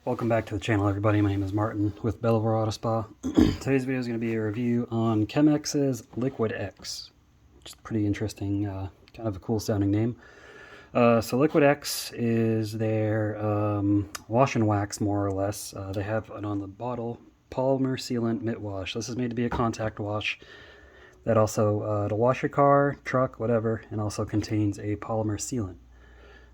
Welcome back to the channel, everybody. My name is Martin with Belvoir Auto Spa. Today's video is going to be a review on Chemex's Liquid X, which is pretty interesting, kind of a cool sounding name. So Liquid X is their wash and wax, more or less. They have it on the bottle, polymer sealant mitt wash. This is made to be a contact wash that also it'll wash your car, truck, whatever, and also contains a polymer sealant.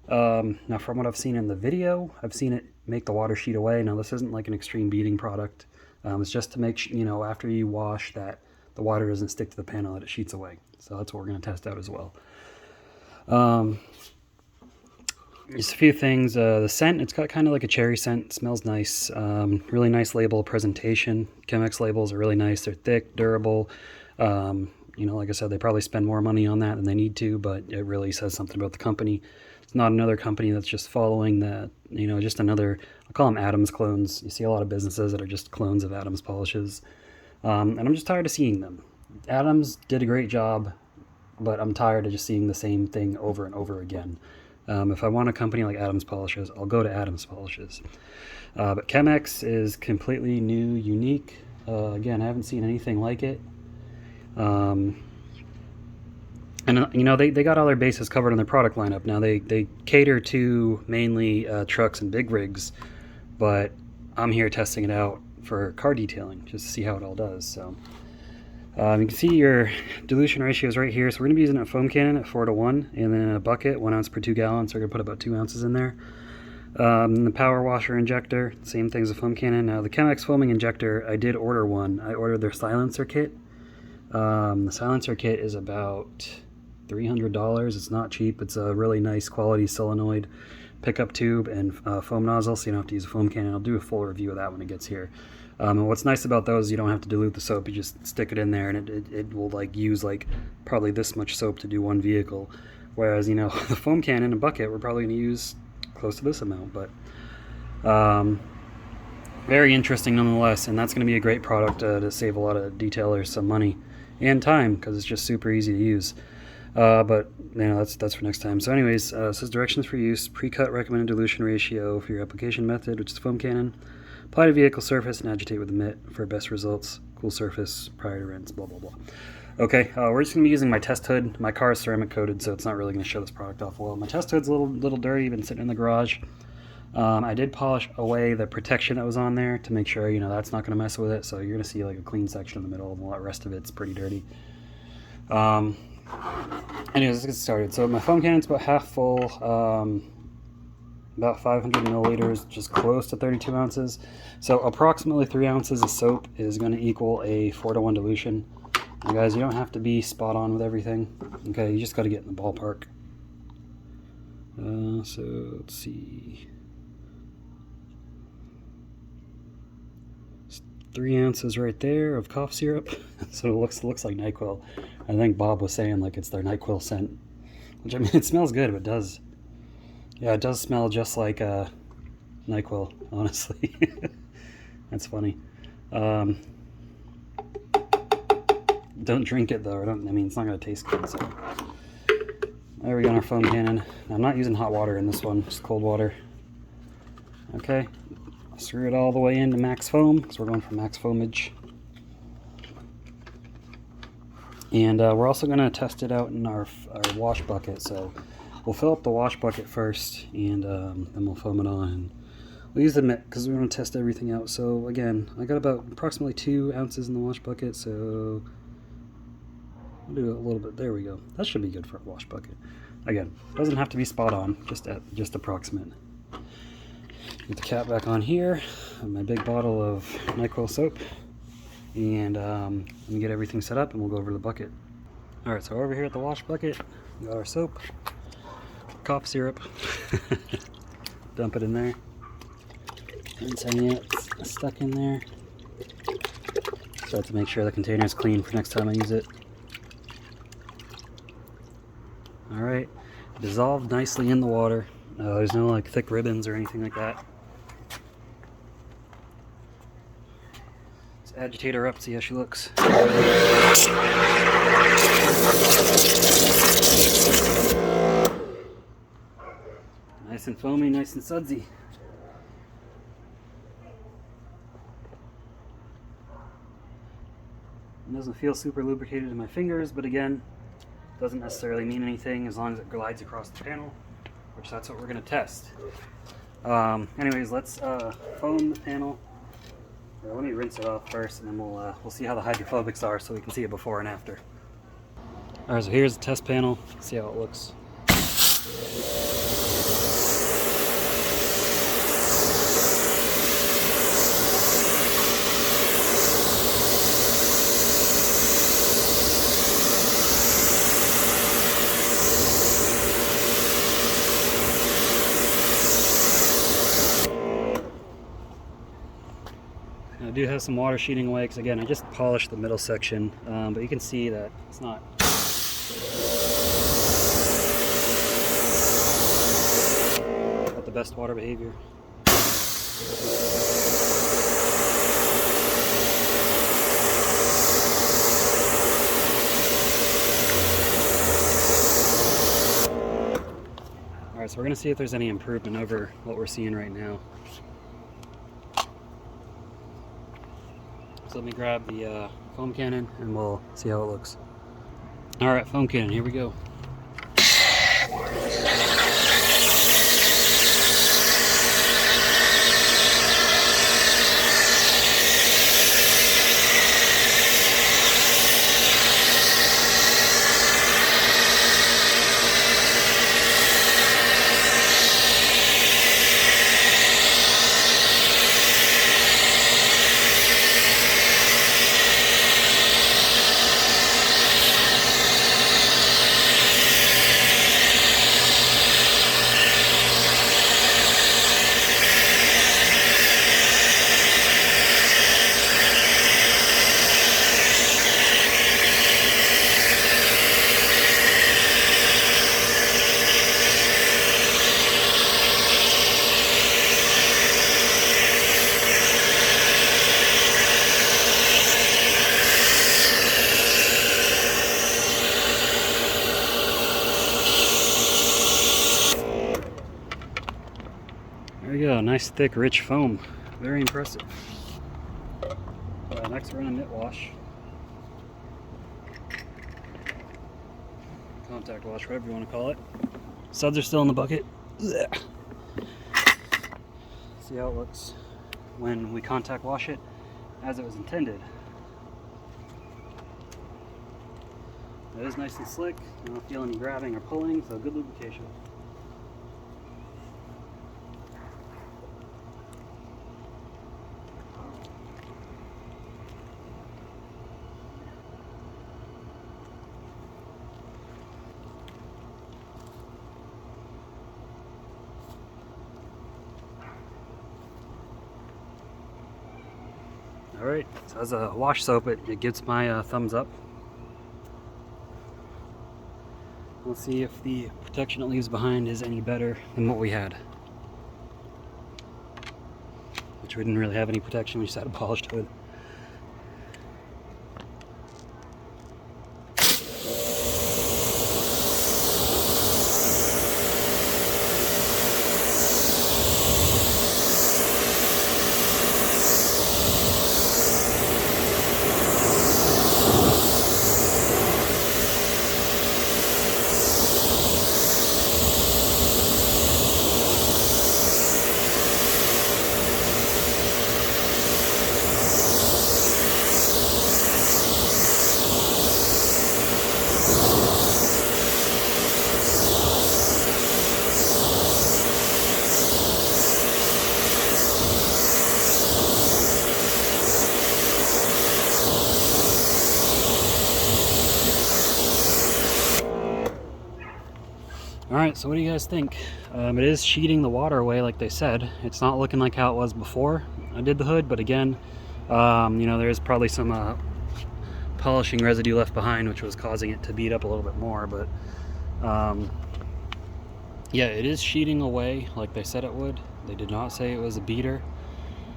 Now from what I've seen in the video, I've seen it make the water sheet away. Now this isn't like an extreme beading product. It's just to make after you wash that the water doesn't stick to the panel, that it sheets away. So that's what we're going to test out as well. Just a few things. The scent, it's got kind of like a cherry scent. It smells nice. Really nice label presentation. Chemex labels are really nice. They're thick, durable. Like I said, they probably spend more money on that than they need to, but it really says something about the company. It's not another company that's just following that, just another, I'll call them Adams clones. You see a lot of businesses that are just clones of Adams polishes. And I'm just tired of seeing them. Adams did a great job, but I'm tired of just seeing the same thing over and over again. If I want a company like Adams Polishes, I'll go to Adams Polishes. But Chemex is completely new, unique. Again, I haven't seen anything like it. They got all their bases covered on their product lineup. Now they cater to mainly trucks and big rigs, but I'm here testing it out for car detailing just to see how it all does. So you can see your dilution ratios right here. So we're going to be using a foam cannon at 4:1, and then a bucket 1 ounce per 2 gallons. So we're going to put about 2 ounces in there. The power washer injector, same thing as a foam cannon. Now the Chemex foaming injector, I did order one. I ordered their silencer kit. The silencer kit is about $300. It's not cheap. It's a really nice quality solenoid pickup tube and foam nozzle, so you don't have to use a foam cannon. I'll do a full review of that when it gets here. And what's nice about those, you don't have to dilute the soap. You just stick it in there, and it will use probably this much soap to do one vehicle. Whereas the foam cannon and bucket, we're probably going to use close to this amount. But very interesting nonetheless, and that's going to be a great product to save a lot of detailers some money and time, because it's just super easy to use. But that's for next time. So anyways, it says directions for use: pre-cut recommended dilution ratio for your application method, which is foam cannon. Apply to vehicle surface and agitate with the mitt for best results. Cool surface prior to rinse. Blah blah blah. Okay, we're just gonna be using my test hood. My car is ceramic coated, so it's not really gonna show this product off well. My test hood's a little dirty. Been sitting in the garage. I did polish away the protection that was on there to make sure that's not gonna mess with it. So you're gonna see like a clean section in the middle, and the rest of it's pretty dirty. Anyways, let's get started. So my foam cannon's about half full, about 500 milliliters, just close to 32 ounces. So approximately 3 ounces of soap is going to equal a 4:1 dilution. Now guys, you don't have to be spot on with everything. Okay, you just got to get in the ballpark. So let's see. 3 ounces right there of cough syrup. So it looks like NyQuil. I think Bob was saying like it's their NyQuil scent, which I mean it smells good, but it does. Yeah, it does smell just like NyQuil, honestly. That's funny. Don't drink it though. I mean it's not gonna taste good. So there we go on our foam cannon. Now, I'm not using hot water in this one, just cold water. Okay. Screw it all the way into max foam, so we're going for max foamage. And we're also going to test it out in our wash bucket. So we'll fill up the wash bucket first, and then we'll foam it on. And we'll use the mitt because we want to test everything out. So again, I got about approximately 2 ounces in the wash bucket, so we'll do a little bit. There we go. That should be good for a wash bucket. Again, doesn't have to be spot on, just approximate. Get the cap back on here, my big bottle of NyQuil soap, and let me get everything set up and we'll go over to the bucket. Alright, so over here at the wash bucket, we got our soap, cough syrup, dump it in there, rinse any that's stuck in there, so I have to make sure the container is clean for next time I use it. Alright, dissolved nicely in the water. There's no like thick ribbons or anything like that. Let's agitate her up, see how she looks. Nice and foamy, nice and sudsy. It doesn't feel super lubricated in my fingers, but again, doesn't necessarily mean anything as long as it glides across the panel, which that's what we're going to test. Anyways, let's foam the panel. Let me rinse it off first, and then we'll see how the hydrophobics are so we can see it before and after. Alright, so here's the test panel. See how it looks. I do have some water sheeting away because again I just polished the middle section, but you can see that it's not the best water behavior. Alright, so we're going to see if there's any improvement over what we're seeing right now. So let me grab the foam cannon and we'll see how it looks. Alright, foam cannon, here we go. There we go, nice thick rich foam. Very impressive. Next we're going to mitt wash. Contact wash, whatever you want to call it. Suds are still in the bucket. Ugh. See how it looks when we contact wash it as it was intended. It is nice and slick. I don't feel any grabbing or pulling, so good lubrication. Alright, so as a wash soap, it gets my thumbs up. Let's see if the protection it leaves behind is any better than what we had. Which we didn't really have any protection, we just had a polished hood. Alright, so what do you guys think? It is sheeting the water away like they said. It's not looking like how it was before I did the hood, but again, you know, there's probably some polishing residue left behind which was causing it to beat up a little bit more, but yeah, it is sheeting away like they said it would. They did not say it was a beater.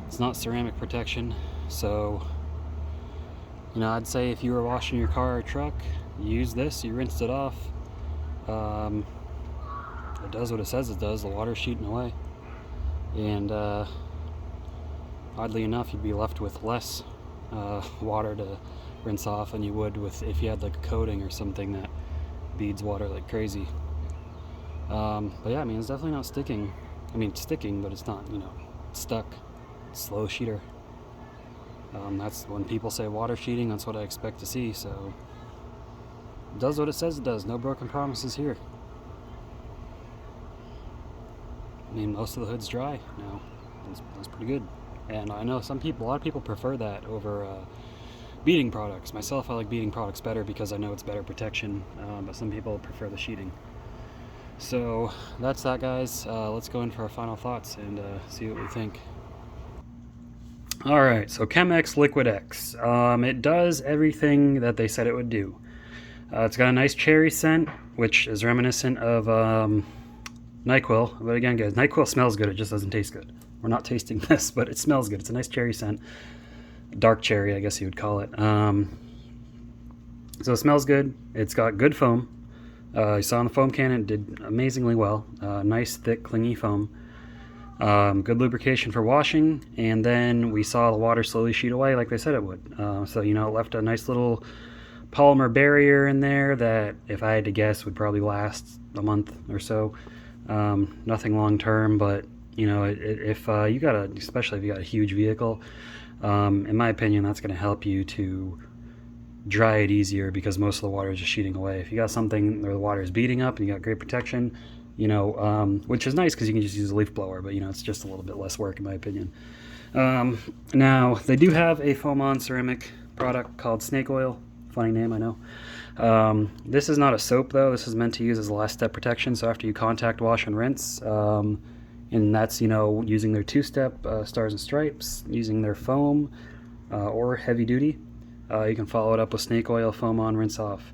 It's not ceramic protection, so you know, I'd say if you were washing your car or truck, you use this, you rinsed it off. It does what it says it does, the water's sheeting away. And oddly enough, you'd be left with less water to rinse off than you would with if you had like a coating or something that beads water like crazy. But yeah, I mean, it's definitely not sticking. I mean, it's sticking, but it's not, you know, stuck. Slow sheeter. That's when people say water sheeting, that's what I expect to see, so it does what it says it does. No broken promises here. I mean, most of the hood's dry now. That's pretty good. And I know a lot of people prefer that over beading products. Myself, I like beading products better because I know it's better protection, but some people prefer the sheeting. So that's that, guys. Let's go in for our final thoughts and see what we think. Alright, so Chemex Liquid X. It does everything that they said it would do. It's got a nice cherry scent, which is reminiscent of NyQuil. But again, guys, NyQuil smells good, it just doesn't taste good. We're not tasting this, but it smells good. It's a nice cherry scent. Dark cherry, I guess you would call it. So it smells good. It's got good foam. You saw on the foam can, it did amazingly well. Nice, thick, clingy foam. Good lubrication for washing, and then we saw the water slowly sheet away like they said it would. So, you know, it left a nice little polymer barrier in there that, if I had to guess, would probably last a month or so. Nothing long term, but, you know, if you got especially if you got a huge vehicle, in my opinion, that's going to help you to dry it easier because most of the water is just sheeting away. If you got something where the water is beating up and you got great protection, you know, which is nice because you can just use a leaf blower, but, you know, it's just a little bit less work in my opinion. Now, they do have a foam-on ceramic product called Snake Oil. Funny name, I know. This is not a soap, though. This is meant to use as a last step protection, so after you contact wash and rinse, and that's, you know, using their two-step Stars and Stripes, using their foam or heavy duty. You can follow it up with Snake Oil, foam on, rinse off.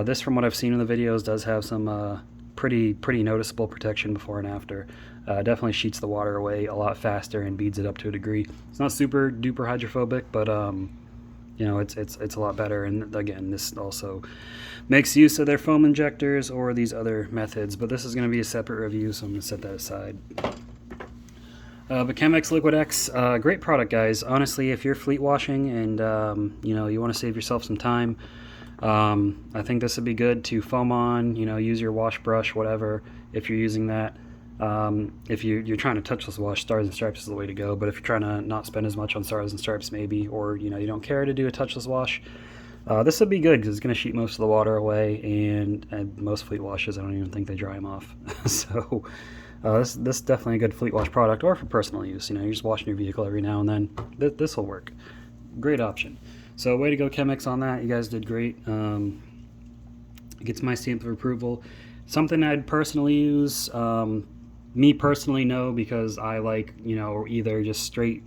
This, from what I've seen in the videos, does have some pretty noticeable protection before and after. Definitely sheets the water away a lot faster and beads it up to a degree. It's not super duper hydrophobic, but you know, it's a lot better. And again, this also makes use of their foam injectors or these other methods, but this is going to be a separate review, so I'm going to set that aside. But Chemex Liquid X, great product, guys. Honestly, if you're fleet washing and you know, you want to save yourself some time, I think this would be good to foam on, you know, use your wash brush, whatever, if you're using that. If you're trying to touchless wash, Stars and Stripes is the way to go, but if you're trying to not spend as much on Stars and Stripes maybe, or, you know, you don't care to do a touchless wash, this would be good because it's going to sheet most of the water away, and most fleet washes, I don't even think they dry them off. So this is definitely a good fleet wash product, or for personal use. You know, you're just washing your vehicle every now and then. This will work. Great option. So way to go, Chemex, on that. You guys did great. It gets my stamp of approval. Something I'd personally use. Me personally, no, because I like, you know, either just straight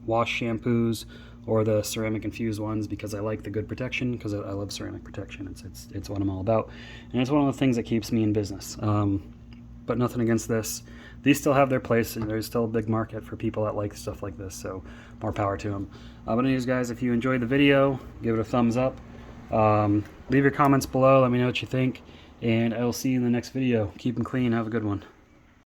wash shampoos or the ceramic infused ones because I like the good protection, because I love ceramic protection. It's what I'm all about, and it's one of the things that keeps me in business. But nothing against this. These still have their place, and there's still a big market for people that like stuff like this, so more power to them. But anyways, guys, if you enjoyed the video, give it a thumbs up. Leave your comments below. Let me know what you think, and I will see you in the next video. Keep them clean. Have a good one.